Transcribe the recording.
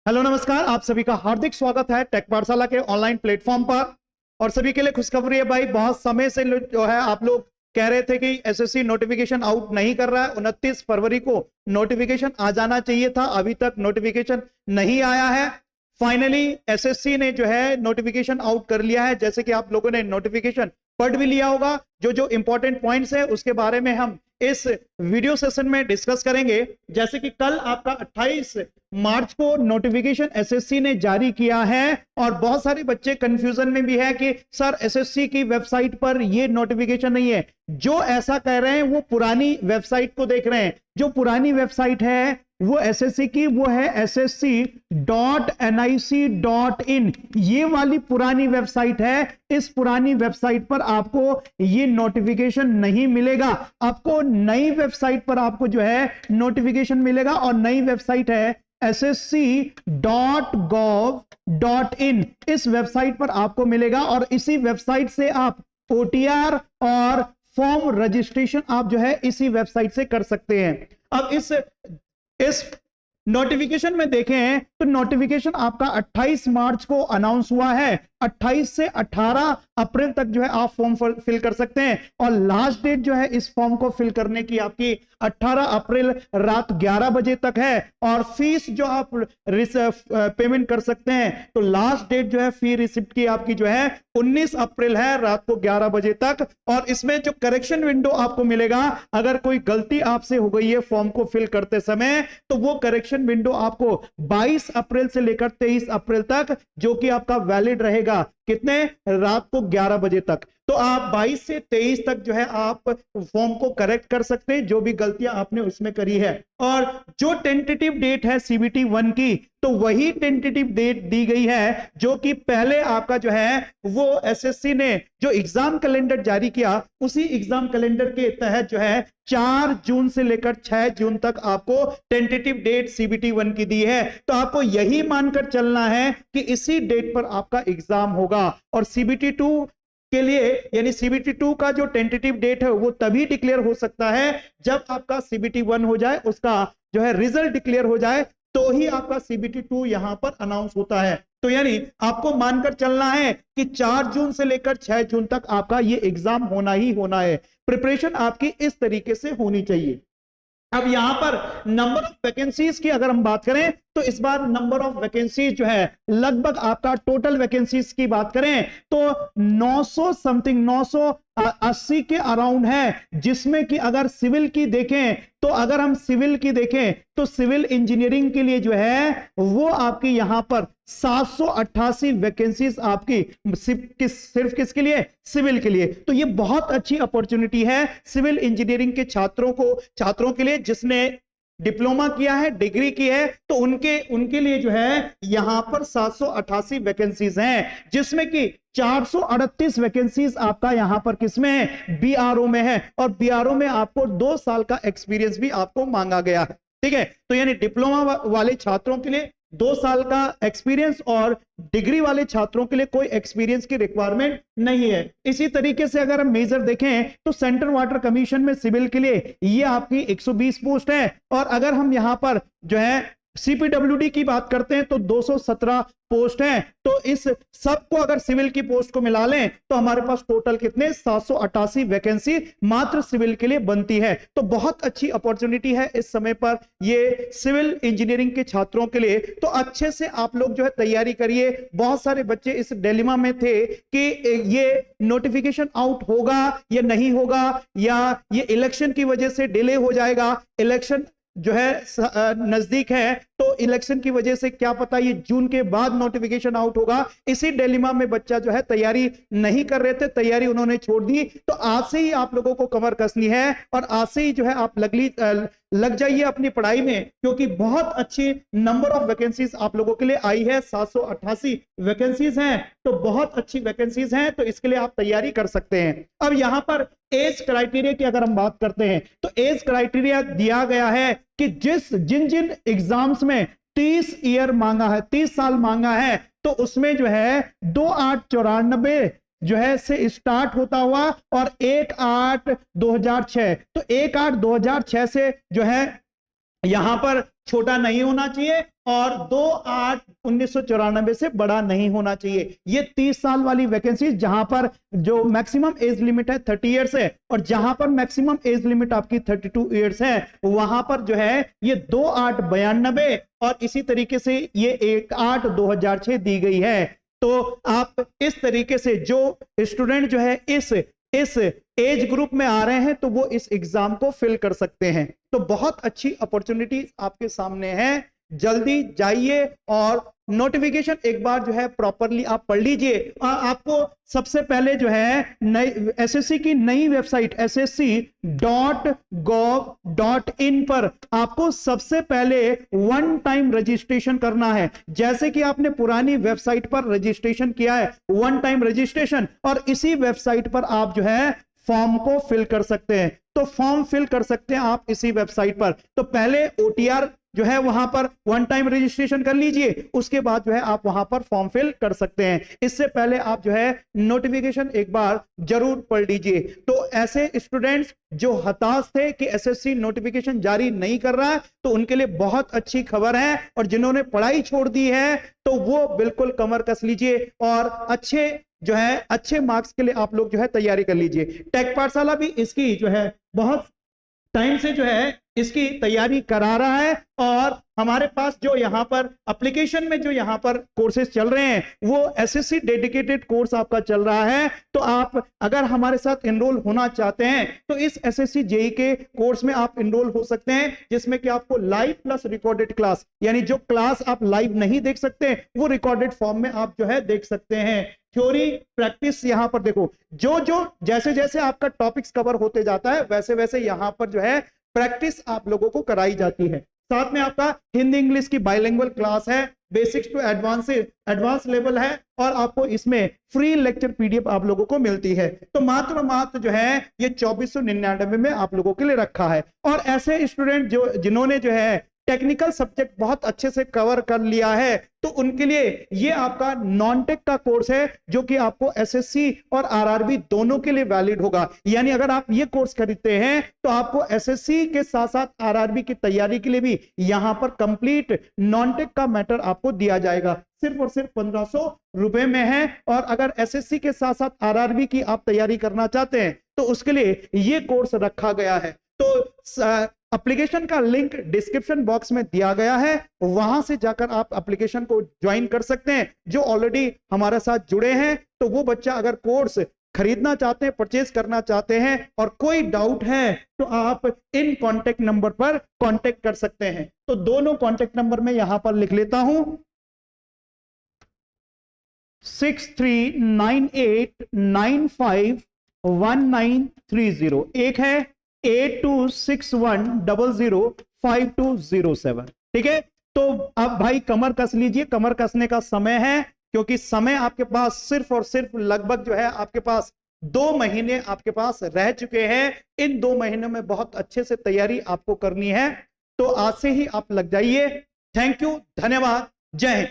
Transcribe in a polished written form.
Hello नमस्कार, आप सभी का हार्दिक स्वागत है टेक पाठशाला के ऑनलाइन प्लेटफॉर्म पर। और सभी के लिए खुशखबरी है भाई, बहुत समय से जो है आप लोग कह रहे थे कि एसएससी नोटिफिकेशन आउट नहीं कर रहा है। 29 फरवरी को नोटिफिकेशन आ जाना चाहिए था, अभी तक नोटिफिकेशन नहीं आया है। फाइनली एसएससी ने जो है नोटिफिकेशन आउट कर लिया है। जैसे कि आप लोगों ने नोटिफिकेशन पढ़ भी लिया होगा, जो जो इंपॉर्टेंट पॉइंट्स है उसके बारे में हम इस वीडियो सेशन में डिस्कस करेंगे। जैसे कि कल आपका 28 मार्च को नोटिफिकेशन एसएससी ने जारी किया है और बहुत सारे बच्चे कंफ्यूजन में भी है कि सर एसएससी की वेबसाइट पर ये नोटिफिकेशन नहीं है। जो ऐसा कह रहे हैं वो पुरानी वेबसाइट को देख रहे हैं। जो पुरानी वेबसाइट है वो एसएससी की, वो है ssc.nic.in। ये वाली पुरानी वेबसाइट है। इस पुरानी वेबसाइट पर आपको ये नोटिफिकेशन नहीं मिलेगा। आपको नई वेबसाइट पर आपको जो है नोटिफिकेशन मिलेगा और नई वेबसाइट है ssc.gov.in। इस वेबसाइट पर आपको मिलेगा और इसी वेबसाइट से आप ओटीआर और फॉर्म रजिस्ट्रेशन आप जो है इसी वेबसाइट से कर सकते हैं। अब इस नोटिफिकेशन में देखें तो नोटिफिकेशन आपका 28 मार्च को अनाउंस हुआ है। 28 से 18 अप्रैल तक जो है आप फॉर्म फिल कर सकते हैं और लास्ट डेट जो है इस फॉर्म को फिल करने की आपकी 18 अप्रैल रात 11 बजे तक है। और फीस जो आप पेमेंट कर सकते हैं तो लास्ट डेट जो है फी रिसिप्ट की आपकी जो है 19 अप्रैल है रात को 11 बजे तक। और इसमें जो करेक्शन विंडो आपको मिलेगा, अगर कोई गलती आपसे हो गई है फॉर्म को फिल करते समय, तो वो करेक्शन विंडो आपको 22 अप्रैल से लेकर 23 अप्रैल तक जो कि आपका वैलिड रहेगा। कितने? रात को 11 बजे तक। तो आप 22 से 23 तक जो है आप फॉर्म को करेक्ट कर सकते हैं जो भी गलतियां आपने उसमें करी है। और जो टेंटेटिव डेट है सीबीटी 1 की, तो वही टेंटेटिव डेट दी गई है जो कि पहले आपका जो है वो एसएससी ने जो एग्जाम कैलेंडर जारी किया, उसी एग्जाम कैलेंडर के तहत जो है 4 जून से लेकर 6 जून तक आपको टेंटेटिव डेट सीबीटी 1 की दी है। तो आपको यही मानकर चलना है कि इसी डेट पर आपका एग्जाम होगा। और सीबीटी 2 के लिए यानी सीबीटी 2 का जो टेंटेटिव डेट है वो तभी डिक्लेयर हो सकता है जब आपका सीबीटी 1 हो जाए, उसका जो है रिजल्ट डिक्लेयर हो जाए, तो ही आपका सीबीटी 2 यहां पर अनाउंस होता है। तो यानी आपको मानकर चलना है कि 4 जून से लेकर 6 जून तक आपका ये एग्जाम होना ही होना है। प्रिपरेशन आपकी इस तरीके से होनी चाहिए। अब यहां पर नंबर ऑफ वैकेंसीज की अगर हम बात करें तो इस बार नंबर ऑफ वैकेंसीज जो है लगभग आपका टोटल वैकेंसीज की बात करें तो 900 समथिंग 980 के अराउंड है। जिसमें कि अगर सिविल की देखें तो अगर हम सिविल की देखें तो सिविल इंजीनियरिंग के लिए जो है वो आपकी यहां पर 788 वैकेंसीज आपकी सिर्फ किसके लिए? सिविल के लिए। तो ये बहुत अच्छी अपॉर्चुनिटी है सिविल इंजीनियरिंग के छात्रों के लिए जिसने डिप्लोमा किया है, डिग्री की है, तो उनके लिए जो है यहां पर 788 वैकेंसीज हैं। जिसमें कि 438 वैकेंसीज आपका यहां पर किसमें है? बीआरओ में है। और बीआरओ में आपको 2 साल का एक्सपीरियंस भी आपको मांगा गया है। ठीक है, तो यानी डिप्लोमा वाले छात्रों के लिए 2 साल का एक्सपीरियंस और डिग्री वाले छात्रों के लिए कोई एक्सपीरियंस की रिक्वायरमेंट नहीं है। इसी तरीके से अगर हम मेजर देखें तो सेंट्रल वाटर कमीशन में सिविल के लिए ये आपकी 120 पोस्ट है। और अगर हम यहां पर जो है सीपीडब्ल्यूडी की बात करते हैं तो 217 पोस्ट है। तो इस सबको अगर सिविल की पोस्ट को मिला लें तो हमारे पास टोटल कितने? 788 वैकेंसी मात्र सिविल के लिए बनती है। तो बहुत अच्छी अपॉर्चुनिटी है इस समय पर ये सिविल इंजीनियरिंग के छात्रों के लिए। तो अच्छे से आप लोग जो है तैयारी करिए। बहुत सारे बच्चे इस डिलेमा में थे कि ये नोटिफिकेशन आउट होगा या नहीं होगा, या ये इलेक्शन की वजह से डिले हो जाएगा। इलेक्शन जो है नजदीक है तो इलेक्शन की वजह से क्या पता ये जून के बाद नोटिफिकेशन आउट होगा। इसी डिलेमा में बच्चा जो है तैयारी नहीं कर रहे थे, तैयारी उन्होंने छोड़ दी। तो आज से ही आप लोगों को कमर कसनी है और आज से ही जो है आप लग जाइए अपनी पढ़ाई में, क्योंकि बहुत अच्छी नंबर ऑफ वैकेंसीज आप लोगों के लिए आई है। 788 वैकेंसीज हैं, तो बहुत अच्छी वैकेंसीज हैं, तो इसके लिए आप तैयारी कर सकते हैं। अब यहां पर एज क्राइटेरिया की अगर हम बात करते हैं तो एज क्राइटेरिया दिया गया है कि जिन एग्जाम्स में 30 ईयर मांगा है, 30 साल मांगा है, तो उसमें जो है 2894 जो है से स्टार्ट होता हुआ और 1/8/2006, तो 1/8/2006 से जो है यहां पर छोटा नहीं होना चाहिए और 2/8/1994 से बड़ा नहीं होना चाहिए। ये 30 साल वाली वैकेंसी जहां पर जो मैक्सिमम एज लिमिट है 30 इयर्स है और जहां पर मैक्सिमम एज लिमिट आपकी 32 इयर्स है, वहां पर जो है ये 2/8/92 और इसी तरीके से ये 1/8/2006 दी गई है। तो आप इस तरीके से जो स्टूडेंट जो है इस एज ग्रुप में आ रहे हैं तो वो इस एग्जाम को फिल कर सकते हैं। तो बहुत अच्छी अपॉर्चुनिटी आपके सामने है, जल्दी जाइए और नोटिफिकेशन एक बार जो है प्रॉपरली आप पढ़ लीजिए। आपको सबसे पहले जो है नई एसएससी की नई वेबसाइट ssc.gov.in पर आपको सबसे पहले वन टाइम रजिस्ट्रेशन करना है। जैसे कि आपने पुरानी वेबसाइट पर रजिस्ट्रेशन किया है वन टाइम रजिस्ट्रेशन, और इसी वेबसाइट पर आप जो है फॉर्म को फिल कर सकते हैं। तो फॉर्म फिल कर सकते हैं आप इसी वेबसाइट पर। तो पहले ओटीआर जो है वहां पर वन टाइम रजिस्ट्रेशन कर लीजिए, उसके बाद जो है आप वहां पर फॉर्म फिल कर सकते हैं। इससे पहले आप जो है नोटिफिकेशन एक बार जरूर पढ़ लीजिए। तो ऐसे स्टूडेंट्स जो हताश थे कि एसएससी नोटिफिकेशन जारी नहीं कर रहा है, तो उनके लिए बहुत अच्छी खबर है, और जिन्होंने पढ़ाई छोड़ दी है तो वो बिल्कुल कमर कस लीजिए और अच्छे मार्क्स के लिए आप लोग जो है तैयारी कर लीजिए। टेक पाठशाला भी इसकी जो है बहुत टाइम से जो है इसकी तैयारी करा रहा है, और हमारे पास जो यहाँ पर एप्लीकेशन में जो यहाँ पर कोर्सेज चल रहे हैं वो एसएससी डेडिकेटेड कोर्स आपका चल रहा है। तो आप अगर हमारे साथ एनरोल होना चाहते हैं तो इस एसएससी जेई के कोर्स में आप एनरोल हो सकते हैं, जिसमें कि आपको लाइव प्लस रिकॉर्डेड क्लास, यानी जो क्लास आप लाइव नहीं देख सकते वो रिकॉर्डेड फॉर्म में आप जो है देख सकते हैं। थ्योरी प्रैक्टिस यहां पर देखो, जो जैसे जैसे आपका टॉपिक्स कवर होते जाता है वैसे वैसे यहां पर जो है प्रैक्टिस आप लोगों को कराई जाती है। साथ में आपका हिंदी इंग्लिश की बाइलिंगुअल क्लास है, बेसिक्स टू एडवांस लेवल है, और आपको इसमें फ्री लेक्चर पीडीएफ आप लोगों को मिलती है। तो मात्र जो है ये 2499 में आप लोगों के लिए रखा है। और ऐसे स्टूडेंट जिन्होंने जो है टेक्निकल सब्जेक्ट बहुत अच्छे से कवर कर लिया है तो उनके लिए ये आपका नॉन टेक का कोर्स है, जो कि आपको एसएससी और आरआरबी दोनों के लिए वैलिड होगा। यानी अगर आप ये कोर्स खरीदते हैं तो आपको एसएससी के साथ साथ आरआरबी की तैयारी के लिए भी यहां पर कंप्लीट नॉन टेक का मैटर आपको दिया जाएगा। सिर्फ और सिर्फ 1500 रुपए में है। और अगर एसएससी के साथ साथ आरआरबी की आप तैयारी करना चाहते हैं तो उसके लिए ये कोर्स रखा गया है। तो एप्लीकेशन का लिंक डिस्क्रिप्शन बॉक्स में दिया गया है, वहां से जाकर आप एप्लीकेशन को ज्वाइन कर सकते हैं। जो ऑलरेडी हमारे साथ जुड़े हैं तो वो बच्चा अगर कोर्स खरीदना चाहते हैं, परचेज करना चाहते हैं और कोई डाउट है तो आप इन कांटेक्ट नंबर पर कांटेक्ट कर सकते हैं। तो दोनों कांटेक्ट नंबर में यहां पर लिख लेता हूं, 6398951930। एक है 8261005207। ठीक है, तो अब भाई कमर कस लीजिए, कमर कसने का समय है, क्योंकि समय आपके पास सिर्फ और सिर्फ लगभग जो है आपके पास 2 महीने आपके पास रह चुके हैं। इन 2 महीनों में बहुत अच्छे से तैयारी आपको करनी है, तो आज से ही आप लग जाइए। थैंक यू, धन्यवाद, जय हिंद।